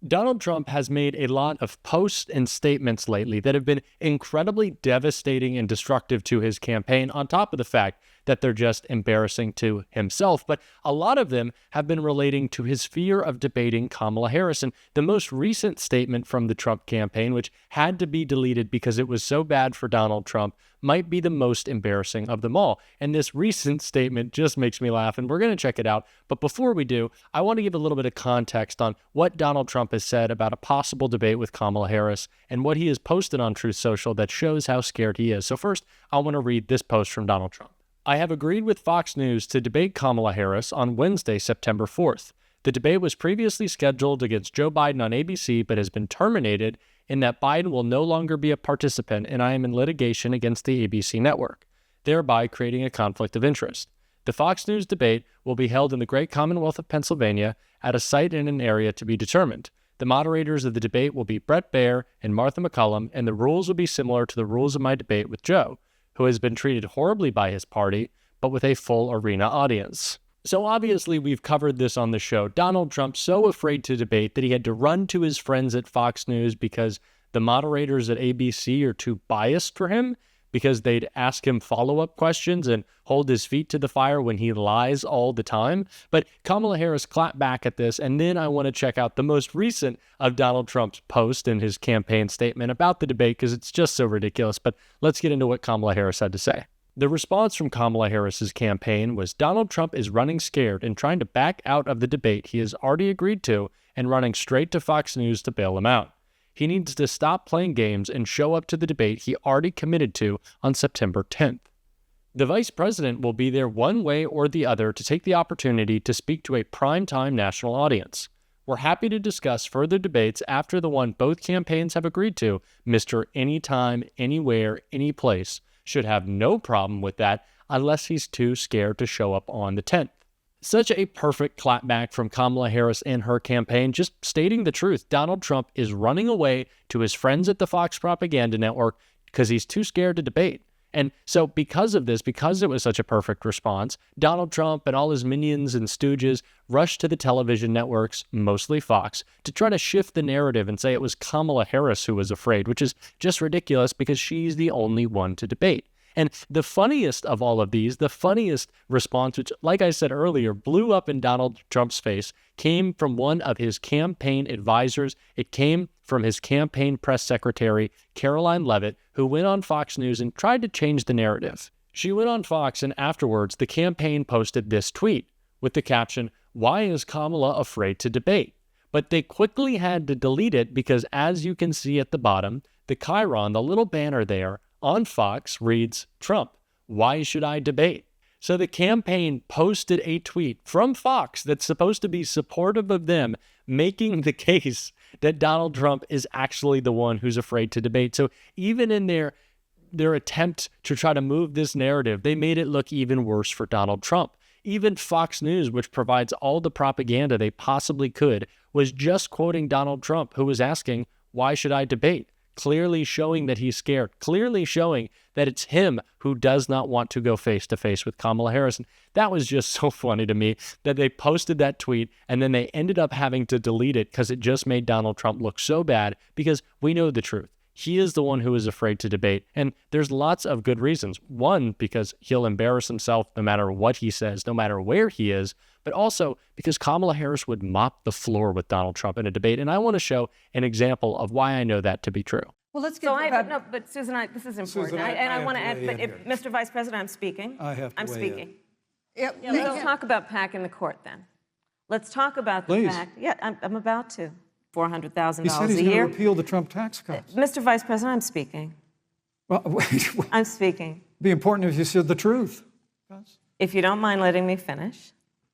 Donald Trump has made a lot of posts and statements lately that have been incredibly devastating and destructive to his campaign, on top of the fact that they're just embarrassing to himself. But a lot of them have been relating to his fear of debating Kamala Harris. And the most recent statement from the Trump campaign, which had to be deleted because it was so bad for Donald Trump, might be the most embarrassing of them all. And this recent statement just makes me laugh, and we're going to check it out. But before we do, I want to give a little bit of context on what Donald Trump has said about a possible debate with Kamala Harris and what he has posted on Truth Social that shows how scared he is. So first, I want to read this post from Donald Trump. I have agreed with Fox News to debate Kamala Harris on Wednesday, September 4th. The debate was previously scheduled against Joe Biden on ABC, but has been terminated in that Biden will no longer be a participant, and I am in litigation against the ABC network, thereby creating a conflict of interest. The Fox News debate will be held in the Great Commonwealth of Pennsylvania at a site in an area to be determined. The moderators of the debate will be Bret Baier and Martha McCallum, and the rules will be similar to the rules of my debate with Joe, who has been treated horribly by his party, but with a full arena audience. So obviously we've covered this on the show. Donald Trump so afraid to debate that he had to run to his friends at Fox News because the moderators at ABC are too biased for him, because they'd ask him follow-up questions and hold his feet to the fire when he lies all the time. But Kamala Harris clapped back at this, and then I want to check out the most recent of Donald Trump's post and his campaign statement about the debate because it's just so ridiculous. But let's get into what Kamala Harris had to say. The response from Kamala Harris's campaign was, Donald Trump is running scared and trying to back out of the debate he has already agreed to and running straight to Fox News to bail him out. He needs to stop playing games and show up to the debate he already committed to on September 10th. The vice president will be there one way or the other to take the opportunity to speak to a primetime national audience. We're happy to discuss further debates after the one both campaigns have agreed to. Mr. Anytime, Anywhere, Anyplace should have no problem with that unless he's too scared to show up on the 10th. Such a perfect clapback from Kamala Harris and her campaign, just stating the truth. Donald Trump is running away to his friends at the Fox Propaganda Network because he's too scared to debate. And so because of this, because it was such a perfect response, Donald Trump and all his minions and stooges rushed to the television networks, mostly Fox, to try to shift the narrative and say it was Kamala Harris who was afraid, which is just ridiculous because she's the only one to debate. And the funniest of all of these, the funniest response, which, like I said earlier, blew up in Donald Trump's face, came from one of his campaign advisors. It came from his campaign press secretary, Caroline Leavitt, who went on Fox News and tried to change the narrative. She went on Fox, and afterwards, the campaign posted this tweet with the caption, "Why is Kamala afraid to debate?" But they quickly had to delete it because, as you can see at the bottom, the chyron, the little banner there, on Fox reads, Trump, why should I debate? So the campaign posted a tweet from Fox that's supposed to be supportive of them, making the case that Donald Trump is actually the one who's afraid to debate. So even in their attempt to try to move this narrative, they made it look even worse for Donald Trump. Even Fox News, which provides all the propaganda they possibly could, was just quoting Donald Trump, who was asking, why should I debate? Clearly showing that he's scared, clearly showing that it's him who does not want to go face-to-face with Kamala Harris. And that was just so funny to me that they posted that tweet and then they ended up having to delete it because it just made Donald Trump look so bad, because we know the truth. He is the one who is afraid to debate, and there's lots of good reasons. One, because he'll embarrass himself no matter what he says, no matter where he is, but also because Kamala Harris would mop the floor with Donald Trump in a debate, and I want to show an example of why I know that to be true. Well, let's get no, but Susan, this is important. Susan, I want to add, but if, Mr. Vice President, I'm speaking. I'm speaking. Yeah, Let's talk about packing the court then. Let's talk about the fact. Yeah, I'm about to. $400,000 he said he's a year. going to repeal the Trump tax cuts. Mr. Vice President, I'm speaking. Well, wait. I'm speaking. It'd be important if you said the truth. If you don't mind letting me finish,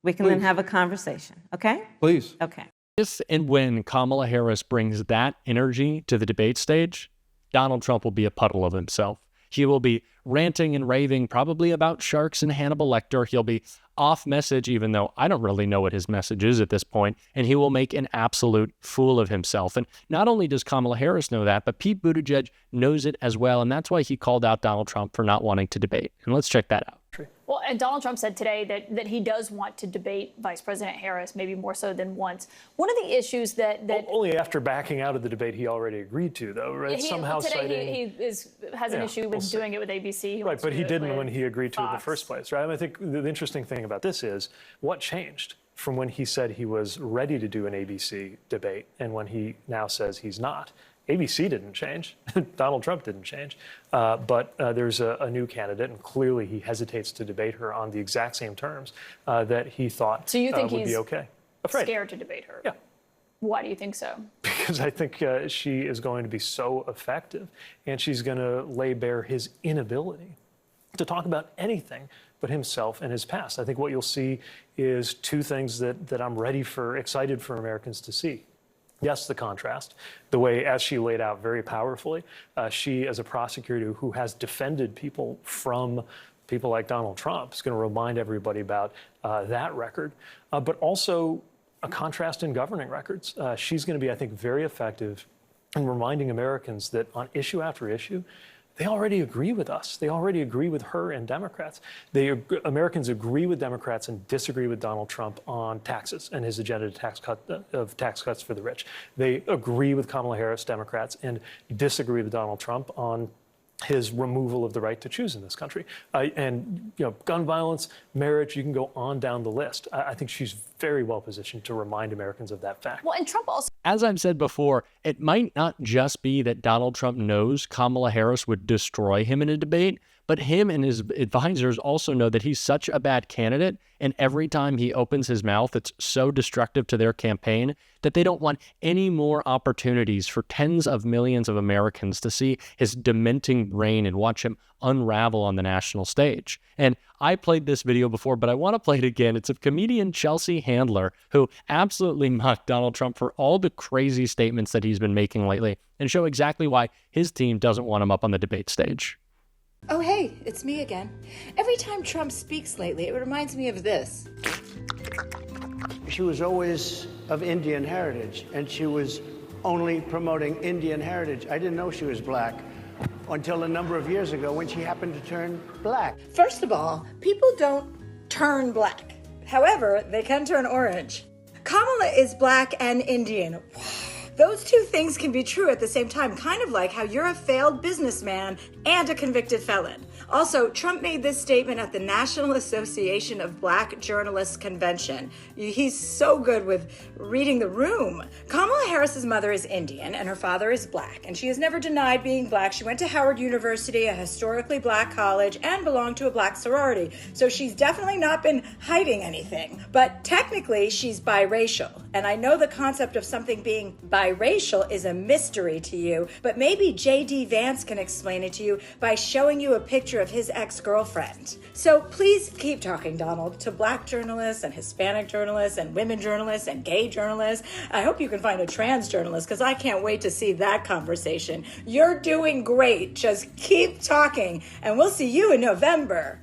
we can then have a conversation, okay? Please. Okay. If and when Kamala Harris brings that energy to the debate stage, Donald Trump will be a puddle of himself. He will be ranting and raving probably about sharks and Hannibal Lecter. He'll be off message, even though I don't really know what his message is at this point, and he will make an absolute fool of himself. And not only does Kamala Harris know that, but Pete Buttigieg knows it as well, and that's why he called out Donald Trump for not wanting to debate. And let's check that out. country. Well, and Donald Trump said today that he does want to debate Vice President Harris, maybe more so than once. One of the issues that Only after backing out of the debate he already agreed to, though, right? Somehow today citing... he has an issue with doing it with ABC. Right, but he didn't when he agreed to it in the Fox. first place, right? I think the interesting thing about this is what changed from when he said he was ready to do an ABC debate and when he now says he's not. ABC didn't change. Donald Trump didn't change. But there's a new candidate, and clearly he hesitates to debate her on the exact same terms that he thought So you think would he's be okay. Afraid. scared to debate her? Yeah. Why do you think so? Because I think she is going to be so effective, and she's going to lay bare his inability to talk about anything but himself and his past. I think what you'll see is two things that I'm excited for Americans to see. Yes, the contrast, the way, as she laid out very powerfully, she, as a prosecutor who has defended people from people like Donald Trump, is going to remind everybody about that record, but also a contrast in governing records. She's going to be, I think, very effective in reminding Americans that on issue after issue, they already agree with us. They already agree with her and Democrats. Americans agree with Democrats and disagree with Donald Trump on taxes and his agenda of tax cuts for the rich. They agree with Kamala Harris, Democrats, and disagree with Donald Trump on his removal of the right to choose in this country. And gun violence, marriage, you can go on down the list. I think she's very well positioned to remind Americans of that fact. Well, and Trump also... As I've said before, it might not just be that Donald Trump knows Kamala Harris would destroy him in a debate, but him and his advisors also know that he's such a bad candidate, and every time he opens his mouth, it's so destructive to their campaign that they don't want any more opportunities for tens of millions of Americans to see his dementing brain and watch him unravel on the national stage. And I played this video before, but I want to play it again. It's of comedian Chelsea Handler, who absolutely mocked Donald Trump for all the crazy statements that he's been making lately, and show exactly why his team doesn't want him up on the debate stage. Oh, hey, it's me again. Every time Trump speaks lately, it reminds me of this. She was always of Indian heritage, and she was only promoting Indian heritage. I didn't know she was black until a number of years ago when she happened to turn black. First of all, people don't turn black. However, they can turn orange. Kamala is black and Indian. Those two things can be true at the same time, kind of like how you're a failed businessman and a convicted felon. Also, Trump made this statement at the National Association of Black Journalists Convention. He's so good with reading the room. Kamala Harris's mother is Indian and her father is black, and she has never denied being black. She went to Howard University, a historically black college, and belonged to a black sorority. So she's definitely not been hiding anything. But technically, she's biracial. And I know the concept of something being biracial is a mystery to you, but maybe J.D. Vance can explain it to you by showing you a picture of his ex-girlfriend. So please keep talking, Donald, to black journalists and Hispanic journalists and women journalists and gay journalists. I hope you can find a trans journalist, because I can't wait to see that conversation. You're doing great. Just keep talking, and we'll see you in November.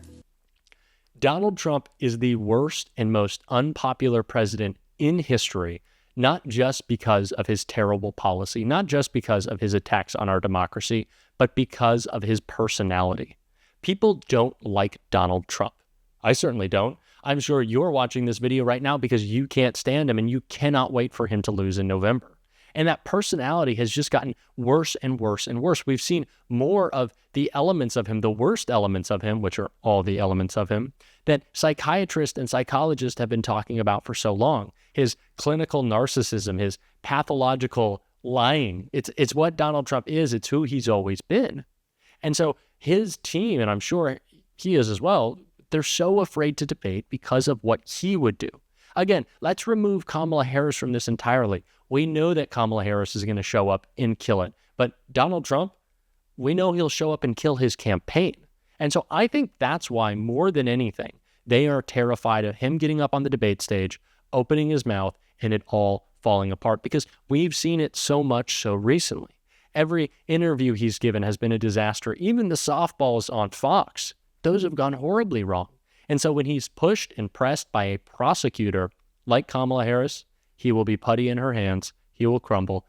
Donald Trump is the worst and most unpopular president in history, not just because of his terrible policy, not just because of his attacks on our democracy, but because of his personality. People don't like Donald Trump. I certainly don't. I'm sure you're watching this video right now because you can't stand him and you cannot wait for him to lose in November. And that personality has just gotten worse and worse and worse. We've seen more of the elements of him, the worst elements of him, which are all the elements of him, that psychiatrists and psychologists have been talking about for so long. His clinical narcissism, his pathological lying. It's what Donald Trump is. It's who he's always been. And so his team, and I'm sure he is as well, they're so afraid to debate because of what he would do. Again, let's remove Kamala Harris from this entirely. We know that Kamala Harris is going to show up and kill it. But Donald Trump, we know he'll show up and kill his campaign. And so I think that's why, more than anything, they are terrified of him getting up on the debate stage, opening his mouth, and it all falling apart, because we've seen it so much so recently. Every interview he's given has been a disaster. Even the softballs on Fox, those have gone horribly wrong. And so when he's pushed and pressed by a prosecutor like Kamala Harris, he will be putty in her hands, he will crumble,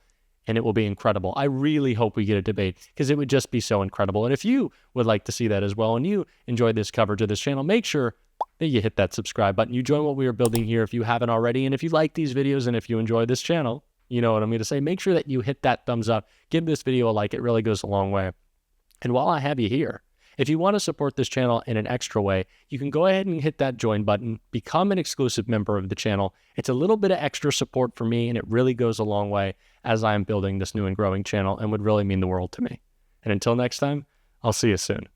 and it will be incredible. I really hope we get a debate because it would just be so incredible. And if you would like to see that as well and you enjoy this coverage of this channel, make sure that you hit that subscribe button. You join what we are building here if you haven't already. And if you like these videos and if you enjoy this channel, you know what I'm going to say. Make sure that you hit that thumbs up. Give this video a like. It really goes a long way. And while I have you here, if you want to support this channel in an extra way, you can go ahead and hit that join button, become an exclusive member of the channel. It's a little bit of extra support for me, and it really goes a long way as I am building this new and growing channel and would really mean the world to me. And until next time, I'll see you soon.